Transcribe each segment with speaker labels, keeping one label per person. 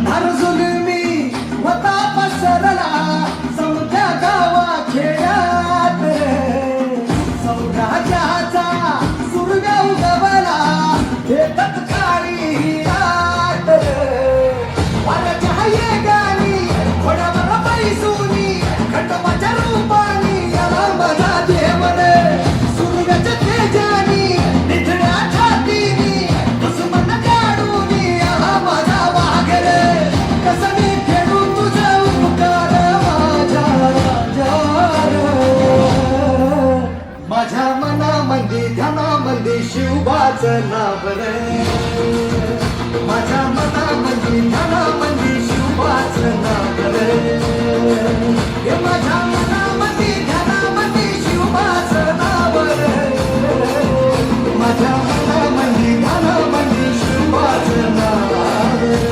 Speaker 1: अंधार जुलमी होता पसरला समजा गावा खेड्यात सौराज्याचा सुरग उगवला हे तत्काळी रात वाऱ्याच्या येगानी घोड्यावर पैसुनी खंडोबाच्या रूपानी याला माझा देवन सूर्याच्या तेजानी निधड्या छातीनी दुश्मन काढूनी याला माझा वाघर कसं फेडू तुझं उपकार माझ्या राजावर माझ्या मनामध्ये ध्यानामध्ये शिवबाचं नाव रे माझ्या मनामध्ये ध्यानामध्ये शिवबाचं नाव रे हे माझ्या मनामध्ये ध्यानामध्ये शिवबाचं नाव रे माझ्या मनामध्ये ध्यानामध्ये शिवबाचं नाव रे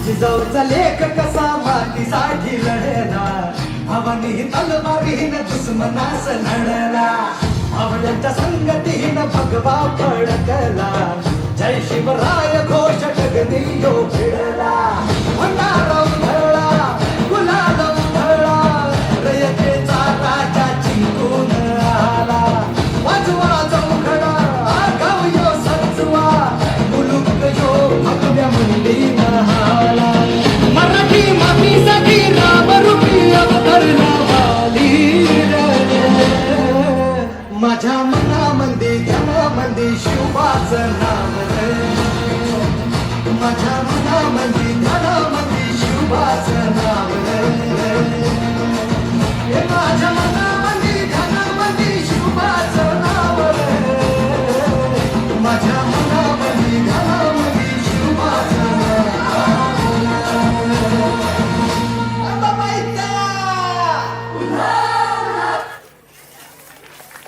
Speaker 1: जिजाऊचा लेख कसा मातीसाठी लढला भावानी तलवारीनं दुश्मनास लढला भावड्यांच्या संगतीनं भगवा फडकला जय शिवराय